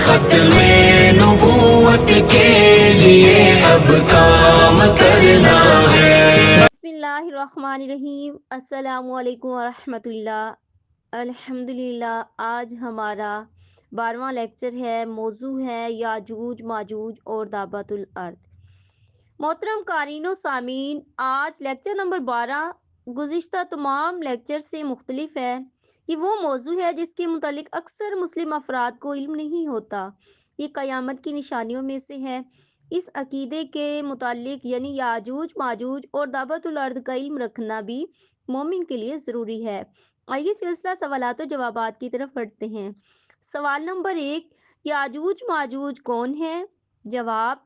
ختم نبوت کے لیے اب کام کرنا ہے۔ بسم اللہ الرحمن الرحیم۔ السلام علیکم ورحمۃ اللہ۔ الحمدللہ، آج ہمارا 12واں لیکچر ہے۔ موضوع ہے یاجوج ماجوج اور دابۃ الارض۔ محترم قارئین و سامعین، آج لیکچر نمبر 12 گزشتہ تمام لیکچر سے مختلف ہے۔ یہ وہ موضوع ہے جس کے متعلق اکثر مسلم افراد کو علم نہیں ہوتا۔ یہ قیامت کی نشانیوں میں سے ہے۔ اس عقیدے کے متعلق یعنی یاجوج ماجوج اور دابۃ الارض کا علم رکھنا بھی مومن کے لیے ضروری ہے۔ آئیے سلسلہ سوالات و جوابات کی طرف بڑھتے ہیں۔ سوال نمبر 1، یاجوج ماجوج کون ہے؟ جواب: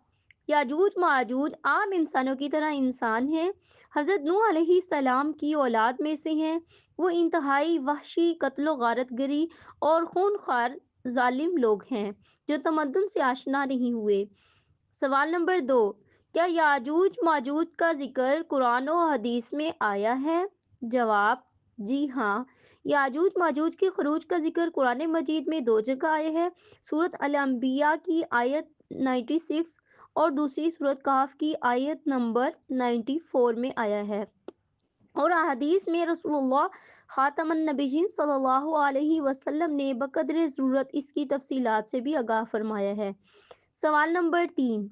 یاجوج ماجوج عام انسانوں کی طرح انسان ہیں۔ حضرت نوح علیہ السلام کی اولاد میں سے ہیں۔ وہ انتہائی وحشی، قتل و غارت گری اور خونخوار ظالم لوگ ہیں جو تمدن سے آشنا نہیں ہوئے۔ سوال نمبر 2، کیا یاجوج ماجوج کا ذکر قرآن و حدیث میں آیا ہے؟ جواب: جی ہاں، یاجوج ماجوج کے خروج کا ذکر قرآن مجید میں 2 جگہ آیا ہے۔ سورۃ الانبیاء کی آیت 96 اور دوسری سورۃ کہف کی آیت نمبر 94 میں آیا ہے، اور احادیث میں رسول اللہ خاتم النبیین صلی اللہ علیہ وسلم نے بقدر ضرورت اس کی تفصیلات سے بھی آگاہ فرمایا ہے۔ سوال نمبر 3،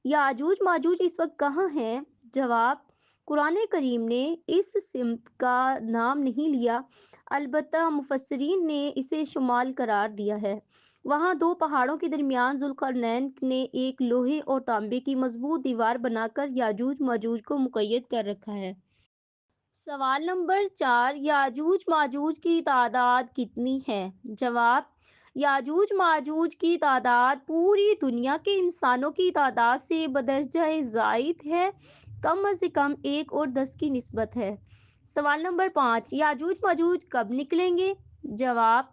یاجوج ماجوج اس وقت کہاں ہیں؟ جواب: قرآن کریم نے اس سمت کا نام نہیں لیا، البتہ مفسرین نے اسے شمال قرار دیا ہے۔ وہاں 2 پہاڑوں کے درمیان ذوالقرنین نے ایک لوہے اور تانبے کی مضبوط دیوار بنا کر یاجوج ماجوج کو مقید کر رکھا ہے۔ سوال نمبر 4، یاجوج ماجوج کی تعداد کتنی ہے؟ جواب: یاجوج ماجوج کی تعداد پوری دنیا کے انسانوں کی تعداد سے بدرجہ زائد ہے، کم از کم 1 اور 10 کی نسبت ہے۔ سوال نمبر 5، یاجوج ماجوج کب نکلیں گے؟ جواب: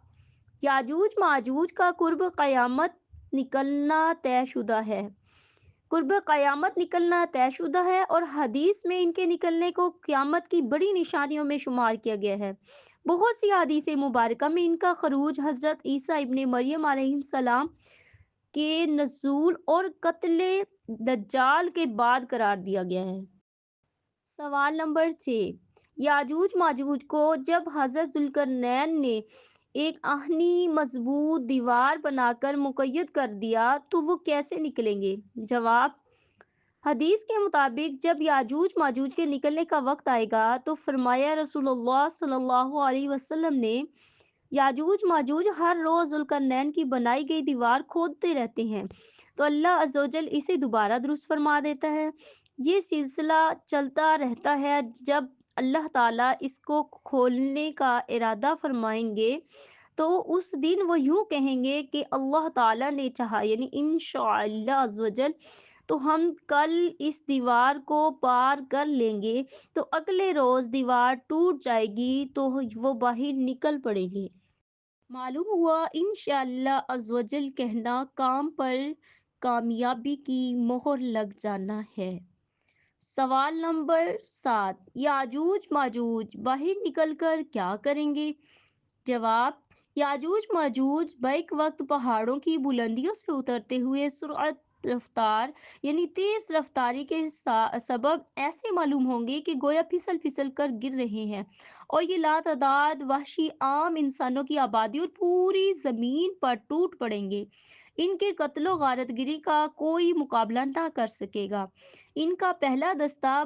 یاجوج ماجوج کا قرب قیامت نکلنا طے شدہ ہے۔ قرب قیامت نکلنا طے شدہ ہے اور حدیث میں ان کے نکلنے کو قیامت کی بڑی نشانیوں میں شمار کیا گیا ہے۔ بہت سی احادیث مبارکہ میں ان کا خروج حضرت عیسیٰ ابن مریم علیہ السلام کے نزول اور قتل دجال کے بعد قرار دیا گیا ہے۔ سوال نمبر 6، یاجوج ماجوج کو جب حضرت ذوالقرنین نے ایک آہنی مضبوط دیوار بنا کر مقید کر دیا تو وہ کیسے نکلیں گے؟ جواب: حدیث کے مطابق جب یاجوج ماجوج کے نکلنے کا وقت آئے گا تو فرمایا رسول اللہ صلی اللہ علیہ وسلم نے، یاجوج ماجوج ہر روز ذوالقرنین کی بنائی گئی دیوار کھودتے رہتے ہیں تو اللہ عز و جل اسے دوبارہ درست فرما دیتا ہے۔ یہ سلسلہ چلتا رہتا ہے۔ جب اللہ تعالیٰ اس کو کھولنے کا ارادہ فرمائیں گے تو اس دن وہ یوں کہیں گے کہ اللہ تعالیٰ نے چاہا، یعنی انشاءاللہ عز و جل، تو ہم کل اس دیوار کو پار کر لیں گے، تو اگلے روز دیوار ٹوٹ جائے گی تو وہ باہر نکل پڑیں گے۔ معلوم ہوا انشاءاللہ عز و جل کہنا کام پر کامیابی کی مہر لگ جانا ہے۔ سوال نمبر 7، یاجوج ماجوج باہر نکل کر کیا کریں گے؟ جواب: یاجوج ماجوج بیک وقت پہاڑوں کی بلندیوں سے اترتے ہوئے سرعت رفتار یعنی تیز رفتاری کے سبب ایسے معلوم ہوں گے کہ گویا پھسل پھسل کر گر رہے ہیں، اور یہ لاتعداد وحشی عام انسانوں کی آبادی اور پوری زمین پر ٹوٹ پڑیں گے۔ ان کے قتل و غارت گری کا کوئی مقابلہ نہ کر سکے گا۔ ان کا پہلا دستہ